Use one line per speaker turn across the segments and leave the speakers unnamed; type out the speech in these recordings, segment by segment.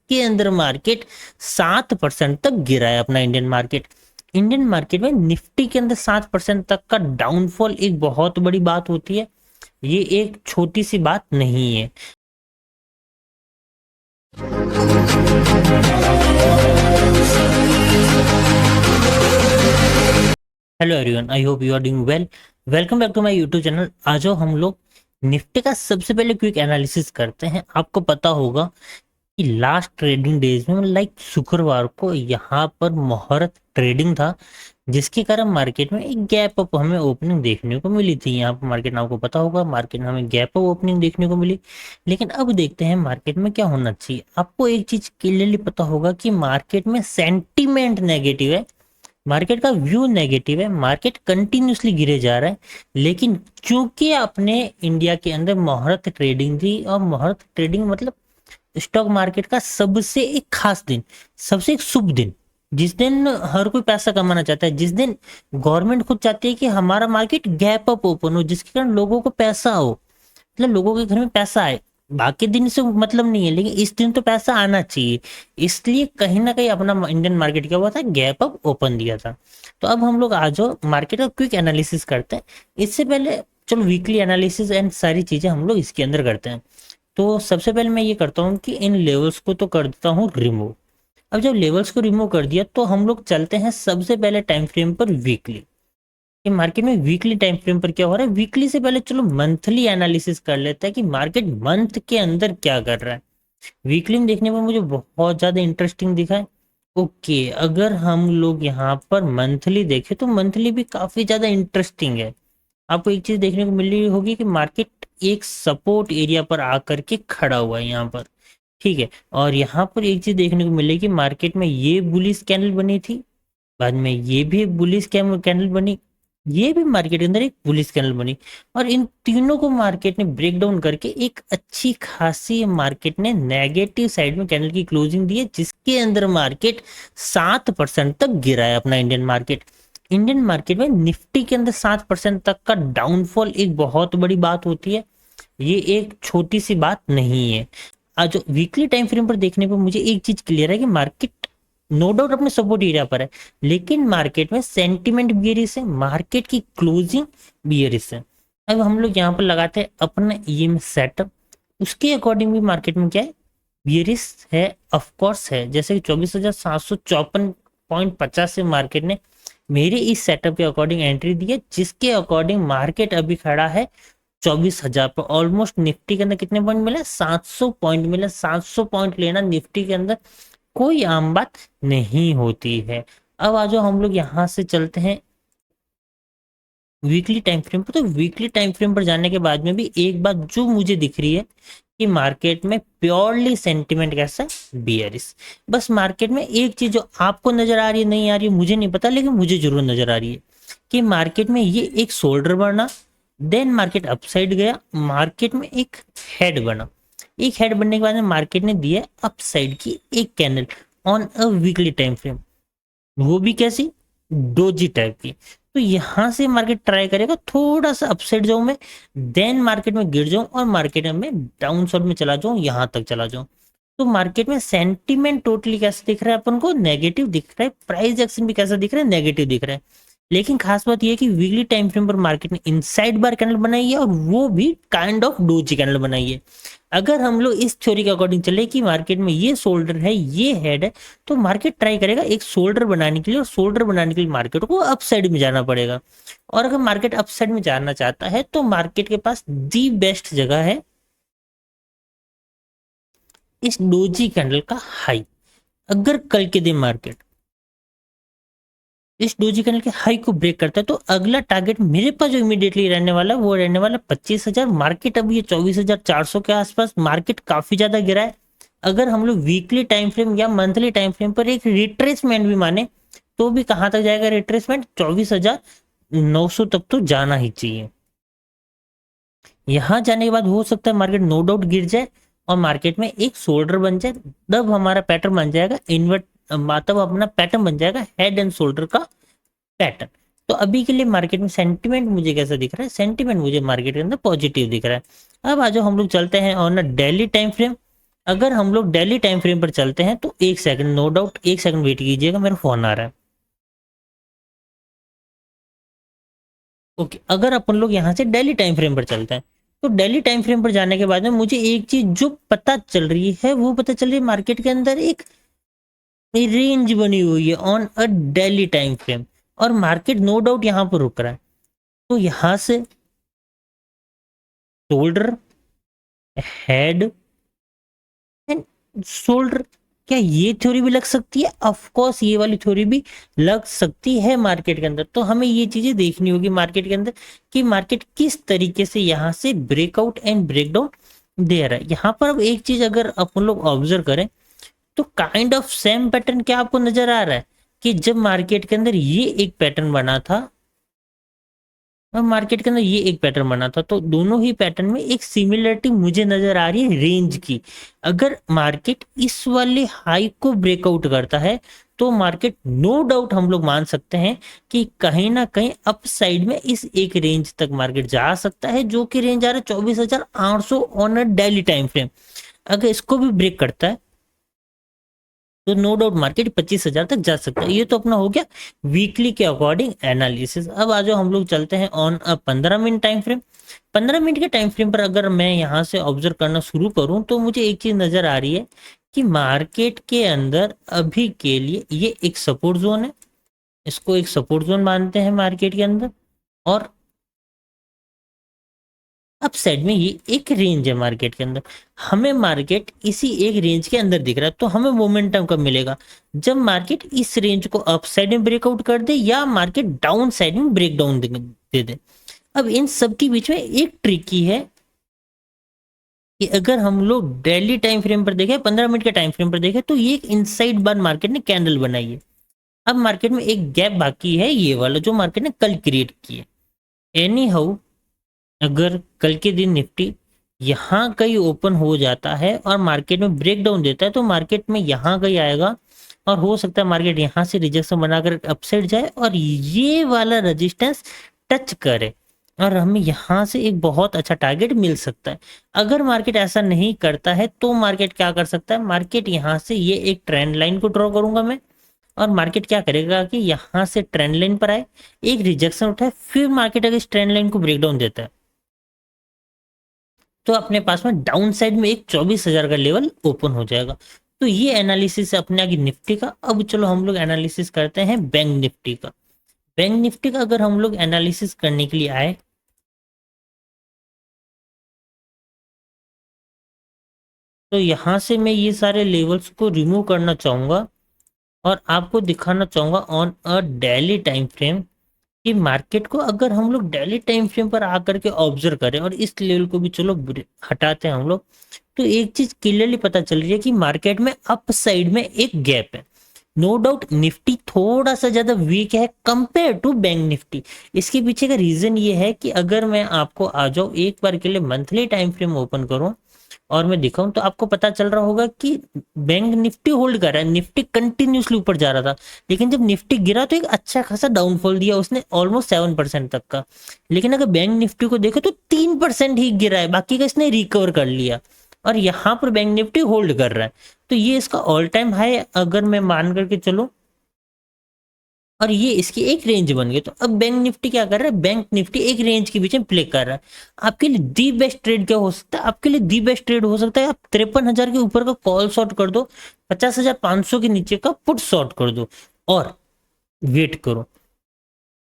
जिसके अंदर मार्केट 7% तक गिरा है अपना इंडियन मार्केट में निफ्टी के अंदर 7% तक का डाउनफॉल एक बहुत बड़ी बात होती है। ये एक छोटी सी बात नहीं है। Hello everyone, I hope you are doing well. Welcome back to my YouTube channel. आज हम लोग निफ्टी का सबसे पहले क्विक एनालिसिस करते हैं। आपको पता होगा कि लास्ट ट्रेडिंग डेज में लाइक शुक्रवार को यहाँ पर मुहूर्त ट्रेडिंग था, जिसके कारण मार्केट में एक गैप अप हमें ओपनिंग देखने को मिली थी। यहाँ पर मार्केट में आपको पता होगा मार्केट में हमें गैप अप ओपनिंग देखने को मिली। लेकिन अब देखते हैं मार्केट में क्या होना चाहिए। आपको एक चीज क्लियरली पता होगा कि मार्केट में सेंटीमेंट नेगेटिव है, मार्केट का व्यू नेगेटिव है, मार्केट कंटिन्यूसली गिरे जा रहा है। लेकिन क्योंकि अपने इंडिया के अंदर मुहूर्त ट्रेडिंग थी, और मुहूर्त ट्रेडिंग मतलब स्टॉक मार्केट का सबसे एक खास दिन, सबसे एक शुभ दिन, जिस दिन हर कोई पैसा कमाना चाहता है, जिस दिन गवर्नमेंट खुद चाहती है कि हमारा मार्केट गैप अप ओपन हो, जिसके कारण लोगों को पैसा हो, मतलब लोगों के घर में पैसा आए। बाकी दिन से मतलब नहीं है, लेकिन इस दिन तो पैसा आना चाहिए। इसलिए कहीं ना कहीं अपना इंडियन मार्केट क्या हुआ था, गैप अप ओपन दिया था। तो अब हम लोग आज मार्केट का क्विक एनालिसिस करते हैं। इससे पहले चलो वीकली एनालिसिस एंड सारी चीजें हम लोग इसके अंदर करते हैं। तो सबसे पहले मैं ये करता हूँ कि इन लेवल्स को तो कर देता हूँ रिमूव। अब जब लेवल्स को रिमूव कर दिया तो हम लोग चलते हैं सबसे पहले टाइम फ्रेम पर वीकली, कि मार्केट में वीकली टाइम फ्रेम पर क्या हो रहा है। वीकली से पहले चलो मंथली एनालिसिस कर लेते हैं कि मार्केट मंथ के अंदर क्या कर रहा है। वीकली में देखने पर मुझे बहुत ज्यादा इंटरेस्टिंग दिखा है। ओके, अगर हम लोग यहाँ पर मंथली देखें तो मंथली भी काफी ज्यादा इंटरेस्टिंग है। आपको एक चीज देखने को मिल रही होगी कि मार्केट एक सपोर्ट एरिया पर आकर के खड़ा हुआ है यहाँ पर, ठीक है। और यहाँ पर एक चीज देखने को मिलेगी कि मार्केट में ये बुलिश कैंडल बनी थी, बाद में ये भी एक बुलिश कैंडल बनी, ये भी मार्केट के अंदर एक बुलिश कैंडल बनी। और इन तीनों को मार्केट ने ब्रेक डाउन करके एक अच्छी खासी मार्केट ने नेगेटिव साइड में कैंडल की क्लोजिंग दी है, जिसके अंदर मार्केट 7% तक गिरा है अपना इंडियन मार्केट में निफ्टी के अंदर 7% तक का डाउनफॉल एक बहुत बड़ी बात होती है। ये एक छोटी सी बात नहीं है। आज वीकली टाइम फ्रेम पर देखने पर मुझे एक चीज क्लियर है कि मार्केट नो डाउट अपने सपोर्ट एरिया पर है, लेकिन मार्केट में सेंटिमेंट बियरिश है, मार्केट की क्लोजिंग बियरिश है। अब हम लोग यहाँ पर लगाते हैं अपना ईएम सेटअप, उसके अकॉर्डिंग भी मार्केट में क्या है, बियरिश है, ऑफ कोर्स है। जैसे कि 24,754.50 से मार्केट ने मेरे इस सेटअप के अकॉर्डिंग एंट्री दी है, जिसके अकॉर्डिंग मार्केट अभी खड़ा है 24,000 पर। ऑलमोस्ट निफ्टी के अंदर कितने पॉइंट मिले, 700 पॉइंट मिले। 700 पॉइंट लेना निफ्टी के अंदर कोई आम बात नहीं होती है। अब आज हम लोग यहाँ से चलते हैं वीकली टाइम फ्रेम पर। तो वीकली टाइम फ्रेम पर जाने के बाद में भी एक बात जो मुझे दिख रही है कि मार्केट में प्योरली सेंटिमेंट कैसा है, बियरिश। बस मार्केट में एक चीज जो आपको नजर आ रही है, नहीं आ रही है मुझे नहीं पता, लेकिन मुझे जरूर नजर आ रही है कि मार्केट में ये एक शोल्डर बना, देन मार्केट अपसाइड गया, मार्केट में एक हेड बना। एक हेड बनने के बाद में मार्केट ने दिया अपसाइड की एक candle on a weekly time frame, वो भी कैसी, डोजी टाइप की। तो यहां से मार्केट ट्राई करेगा थोड़ा सा अपसाइड जाऊं मैं, देन मार्केट में गिर जाऊं और मार्केट में डाउन साइड में चला जाऊं, यहां तक चला जाऊं। तो मार्केट में सेंटीमेंट टोटली कैसा दिख रहा है अपन को, नेगेटिव दिख रहा है। प्राइस एक्शन भी कैसा दिख रहा है, नेगेटिव दिख रहा है। लेकिन खास बात यह है कि वीकली टाइम फ्रेम पर मार्केट ने इनसाइड बार कैंडल बनाई है, और वो भी काइंड ऑफ डोजी कैंडल बनाई है। अगर हम लोग इस थ्योरी के अकॉर्डिंग चले कि मार्केट में ये शोल्डर है, ये हेड है, तो मार्केट ट्राई करेगा एक शोल्डर बनाने के लिए, और शोल्डर बनाने के लिए मार्केट को अप साइड में जाना पड़ेगा। और अगर मार्केट अप साइड में जाना चाहता है तो मार्केट के पास दी बेस्ट जगह है इस डोजी कैंडल का हाई। अगर कल के दिन मार्केट इस डोजी कैंडल के हाई को ब्रेक करता है तो अगला टारगेट मेरे पास जो इमीडिएटली रहने वाला है वो रहने वाला 25,000। मार्केट अभी ये 24,400 के आसपास, मार्केट काफी ज्यादा गिरा है। अगर हम लोग वीकली टाइम फ्रेम या मंथली टाइम फ्रेम पर एक रिट्रेसमेंट भी माने तो भी कहां तक जाएगा रिट्रेसमेंट, 24,900 तक तो जाना ही चाहिए। यहां जाने के बाद हो सकता है मार्केट नो डाउट गिर जाए और मार्केट में एक शोल्डर बन जाए, तब हमारा पैटर्न बन जाएगा इन्वर्ट, मतलब अपना पैटर्न बन जाएगा हेड एंड शोल्डर का पैटर्न। तो अभी के लिए मार्केट में सेंटिमेंट मुझे कैसा दिख रहा है, सेंटिमेंट मुझे मार्केट के अंदर पॉजिटिव दिख रहा है। अब आज हम लोग चलते हैं on a daily time frame. अगर हम लोग डेली टाइम फ्रेम पर चलते हैं तो एक सेकंड, नो डाउट एक सेकंड वेट कीजिएगा, मेरा फोन आ रहा है। ओके, अगर अपन लोग यहाँ से डेली टाइम फ्रेम पर चलते हैं तो डेली टाइम फ्रेम पर जाने के बाद में मुझे एक चीज जो पता चल रही है, वो पता चल रही है मार्केट के अंदर एक रेंज बनी हुई है on a daily time frame, और मार्केट नो डाउट यहाँ पर रुक रहा है। तो यहाँ से शोल्डर, हेड एंड शोल्डर, क्या ये थ्योरी भी लग सकती है? ऑफ कोर्स ये वाली थ्योरी भी लग सकती है मार्केट के अंदर। तो हमें ये चीजें देखनी होगी मार्केट के अंदर कि मार्केट किस तरीके से यहाँ से ब्रेकआउट एंड ब्रेकडाउन दे रहा है। यहाँ पर अब एक चीज अगर अपन लोग ऑब्जर्व करें तो काइंड ऑफ सेम पैटर्न क्या आपको नजर आ रहा है कि जब मार्केट के अंदर ये एक पैटर्न बना था और मार्केट के अंदर ये एक पैटर्न बना था, तो दोनों ही पैटर्न में एक सिमिलरिटी मुझे नजर आ रही है रेंज की। अगर मार्केट इस वाले हाई को ब्रेकआउट करता है तो मार्केट नो डाउट हम लोग मान सकते हैं कि कहीं ना कहीं अप साइड में इस एक रेंज तक मार्केट जा सकता है, जो कि रेंज आ रहा है 24,800 on a daily time frame. अगर इसको भी ब्रेक करता है तो नो डाउट मार्केट 25,000 तक जा सकता है। ये तो अपना हो गया वीकली के अकॉर्डिंग एनालिसिस। अब आ जाओ हम लोग चलते हैं on a 15 minute time frame. 15 minute के टाइम फ्रेम पर अगर मैं यहाँ से ऑब्जर्व करना शुरू करूँ तो मुझे एक चीज नजर आ रही है कि मार्केट के अंदर अभी के लिए ये एक सपोर्ट जोन है, इसको एक सपोर्ट जोन मानते हैं मार्केट के अंदर, और अप साइड में ये एक रेंज है मार्केट के अंदर। हमें मार्केट इसी एक रेंज के अंदर दिख रहा है, तो हमें मोमेंटम कब मिलेगा? जब मार्केट इस रेंज को अप साइड में ब्रेकआउट कर दे या मार्केट डाउन साइड में ब्रेक डाउन दे दे। अब इन सब के बीच में एक ट्रिकी है कि अगर हम लोग डेली टाइम फ्रेम पर देखें, 15 मिनट के टाइम फ्रेम पर देखें, तो ये एक इनसाइड बार मार्केट ने कैंडल बनाई है। अब मार्केट में एक गैप बाकी है, ये वाला जो मार्केट ने कल क्रिएट किया। एनी हाउ, अगर कल के दिन निफ्टी यहाँ कहीं ओपन हो जाता है और मार्केट में ब्रेक डाउन देता है तो मार्केट में यहाँ कहीं आएगा, और हो सकता है मार्केट यहाँ से रिजेक्शन बनाकर अपसाइड जाए और ये वाला रेजिस्टेंस टच करे और हमें यहाँ से एक बहुत अच्छा टारगेट मिल सकता है। अगर मार्केट ऐसा नहीं करता है तो मार्केट क्या कर सकता है? मार्केट यहाँ से ये एक ट्रेंड लाइन को ड्रॉ करूंगा मैं, और मार्केट क्या करेगा कि यहाँ से ट्रेंड लाइन पर आए, एक रिजेक्शन उठाए, फिर मार्केट अगर इस ट्रेंड लाइन को ब्रेकडाउन देता है तो अपने पास में डाउन साइड में एक 24,000 का लेवल ओपन हो जाएगा। तो ये एनालिसिस है अपने आगे निफ्टी का। अब चलो हम लोग एनालिसिस करते हैं बैंक निफ्टी का। बैंक निफ्टी का अगर हम लोग एनालिसिस करने के लिए आए तो यहाँ से मैं ये सारे लेवल्स को रिमूव करना चाहूंगा और आपको दिखाना चाहूंगा on a daily time frame कि मार्केट को अगर हम लोग डेली टाइम फ्रेम पर आकर के ऑब्जर्व करें और इस लेवल को भी चलो हटाते हैं हम लोग, तो एक चीज क्लियरली पता चल रही है कि मार्केट में अप साइड में एक गैप है। नो डाउट निफ्टी थोड़ा सा ज्यादा वीक है कंपेयर टू बैंक निफ्टी। इसके पीछे का रीजन ये है कि अगर मैं आपको आ जाऊं एक बार के लिए मंथली टाइम फ्रेम ओपन करूं और मैं दिखाऊं तो आपको पता चल रहा होगा कि बैंक निफ्टी होल्ड कर रहा है, निफ्टी कंटिन्यूसली ऊपर जा रहा था, लेकिन जब निफ्टी गिरा तो एक अच्छा खासा डाउनफॉल दिया उसने, ऑलमोस्ट 7% तक का। लेकिन अगर बैंक निफ्टी को देखे तो 3% ही गिरा है, बाकी का इसने रिकवर कर लिया और यहाँ पर बैंक निफ्टी होल्ड कर रहा है। तो ये इसका ऑल टाइम हाई अगर मैं मान करके चलो और ये इसकी एक रेंज बन गई, तो अब बैंक निफ्टी क्या कर रहा है? बैंक निफ्टी एक रेंज के बीच में प्ले कर रहा है। आपके लिए दी बेस्ट ट्रेड क्या हो सकता है? आपके लिए दी बेस्ट ट्रेड हो सकता है आप 53,000 के ऊपर का कॉल शॉर्ट कर दो, 50,500 के नीचे का पुट शॉर्ट कर दो और वेट करो।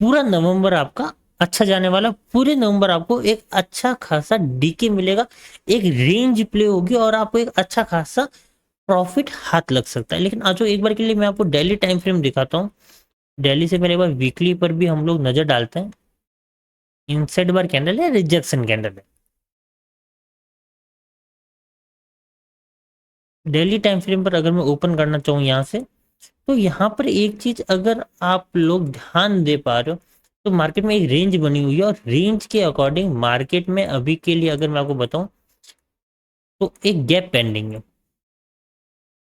पूरा नवंबर आपका अच्छा जाने वाला, पूरे नवंबर आपको एक अच्छा खासा डीके मिलेगा, एक रेंज प्ले होगी और आपको एक अच्छा खासा प्रॉफिट हाथ लग सकता है। लेकिन आज एक बार के लिए मैं आपको डेली टाइम फ्रेम दिखाता हूँ। डेली से मेरे पास वीकली पर भी हम लोग नजर डालते हैं। इनसाइड बार कैंडल है, रिजेक्शन कैंडल है। डेली टाइम फ्रेम पर अगर मैं ओपन करना चाहूँ यहाँ से, तो यहाँ पर एक चीज अगर आप लोग ध्यान दे पा रहे हो तो मार्केट में एक रेंज बनी हुई है और रेंज के अकॉर्डिंग मार्केट में अभी के लिए अगर मैं आपको बताऊं तो एक गैप पेंडिंग है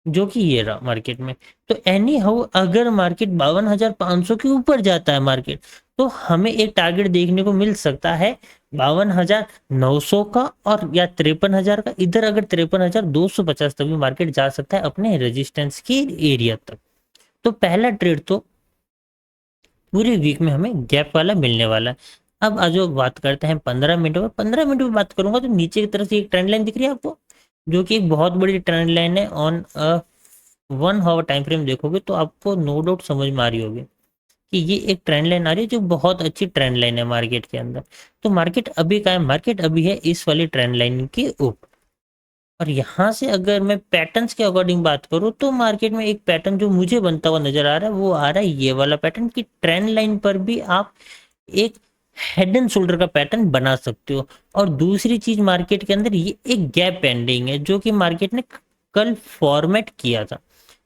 जो कि ये रहा मार्केट में। तो एनी हाउ अगर मार्केट 52,500 के ऊपर जाता है मार्केट, तो हमें एक टारगेट देखने को मिल सकता है 52,900 का और या 53,000 का, इधर अगर 53,250 तक भी मार्केट जा सकता है अपने रेजिस्टेंस के एरिया तक। तो पहला ट्रेड तो पूरे वीक में हमें गैप वाला मिलने वाला है। अब आज बात करते हैं 15 मिनट में। 15 मिनट में बात करूंगा तो नीचे की तरफ से एक ट्रेंड लाइन दिख रही है आपको, जो कि एक बहुत बड़ी ट्रेंड लाइन है। ऑन 1 आवर टाइम फ्रेम देखोगे तो आपको नो डाउट समझ में आ रही होगी कि ये एक ट्रेंड लाइन आ रही है, जो बहुत अच्छी ट्रेंड लाइन है मार्केट के अंदर। तो मार्केट अभी का है, मार्केट अभी है इस वाली ट्रेंड लाइन के ऊपर। और यहाँ से अगर मैं पैटर्न्स के अकॉर्डिंग बात करूँ तो मार्केट में एक पैटर्न जो मुझे बनता हुआ नजर आ रहा है वो आ रहा है ये वाला पैटर्न, की ट्रेंड लाइन पर भी आप एक हेड एंड शोल्डर का पैटर्न बना सकते हो। और दूसरी चीज मार्केट के अंदर ये एक गैप पेंडिंग है जो कि मार्केट ने कल फॉर्मेट किया था।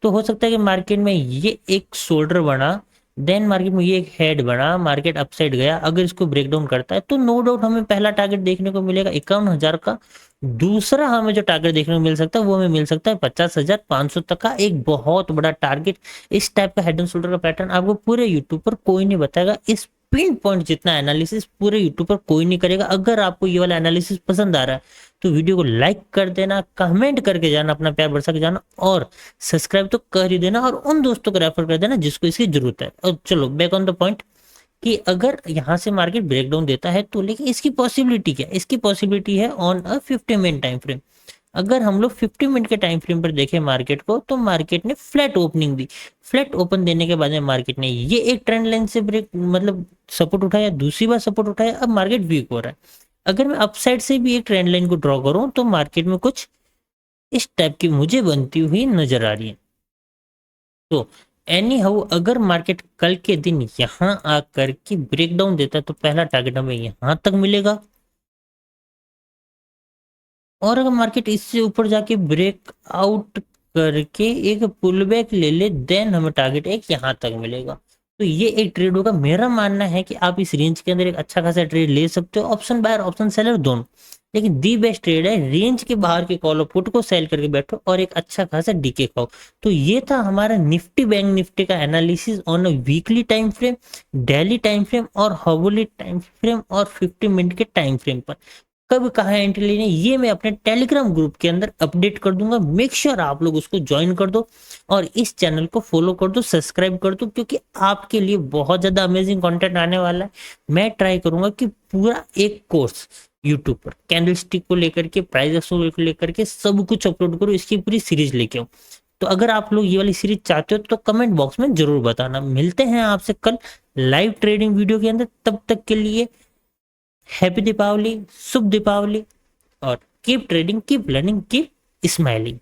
तो हो सकता है कि मार्केट में ये एक शोल्डर बना, देन मार्केट में ये एक हेड बना, मार्केट अपसाइड गया, अगर इसको ब्रेक डाउन करता है तो नो डाउट हमें पहला टारगेट देखने को मिलेगा 51,000 का। दूसरा हमें जो टारगेट देखने को मिल सकता है वो हमें मिल सकता है 50,500 तक का, एक बहुत बड़ा टारगेट। इस टाइप का हेड एंड शोल्डर का पैटर्न आपको पूरे यूट्यूब पर कोई नहीं बताएगा। इस पिन पॉइंट जितना एनालिसिस पूरे यूट्यूब पर कोई नहीं करेगा। अगर आपको ये वाला एनालिसिस पसंद आ रहा है तो वीडियो को लाइक कर देना, कमेंट करके जाना, अपना प्यार बरसा के जाना, और सब्सक्राइब तो कर ही देना, और उन दोस्तों को रेफर कर देना जिसको इसकी जरूरत है। और चलो बैक ऑन द पॉइंट, कि अगर यहाँ से मार्केट ब्रेकडाउन देता है तो, लेकिन इसकी पॉसिबिलिटी क्या है? इसकी पॉसिबिलिटी है on a 50 minute time frame. अगर हम लोग 50 मिनट के टाइम फ्रेम पर देखें मार्केट को, तो मार्केट ने फ्लैट ओपनिंग दी। फ्लैट ओपन देने के बाद में मार्केट ने ये एक ट्रेंड लाइन से ब्रेक मतलब सपोर्ट उठाया, दूसरी बार सपोर्ट उठाया, अब मार्केट वीक हो रहा है। अगर मैं अपसाइड से भी एक ट्रेंड लाइन को ड्रॉ करूं तो मार्केट में कुछ इस टाइप की मुझे बनती हुई नजर आ रही है। तो एनी हाउ अगर मार्केट कल के दिन यहाँ आकर के ब्रेकडाउन देता है तो पहला टारगेट हमें यहाँ तक मिलेगा, और अगर मार्केट इससे ऊपर जाके ब्रेक आउट करके एक पुल बैक ले ले, देन हमें टारगेट एक यहाँ तक मिलेगा। तो ये एक ट्रेड होगा। मेरा मानना है कि आप इस रेंज के अंदर एक अच्छा खासा ट्रेड ले सकते हो, ऑप्शन बायर ऑप्शन सेलर दोनों। लेकिन दी बेस्ट ट्रेड है रेंज के बाहर के कॉल और पुट को सेल करके बैठो और एक अच्छा खासा डीके खाओ। तो ये था हमारा निफ्टी बैंक निफ्टी का analysis on weekly time frame, daily time frame और हाउरली टाइम फ्रेम और 50 मिनट के टाइम फ्रेम पर। कब कहाँ एंट्री लेनी ये मैं अपने टेलीग्राम ग्रुप के अंदर अपडेट कर दूंगा। मेक श्योर आप लोग उसको ज्वाइन कर दो और इस चैनल को फॉलो कर दो, सब्सक्राइब कर दो, क्योंकि आपके लिए बहुत ज्यादा अमेजिंग कंटेंट आने वाला है। मैं ट्राई करूंगा कि पूरा एक कोर्स यूट्यूब पर कैंडल स्टिक को लेकर के, प्राइस एक्शन को लेकर के सब कुछ अपलोड करूँ, इसकी पूरी सीरीज लेके आऊँ। तो अगर आप लोग ये वाली सीरीज चाहते हो तो कमेंट बॉक्स में जरूर बताना। मिलते हैं आपसे कल लाइव ट्रेडिंग वीडियो के अंदर। तब तक के लिए हैप्पी दीपावली, शुभ दीपावली, और keep trading, keep learning, keep smiling.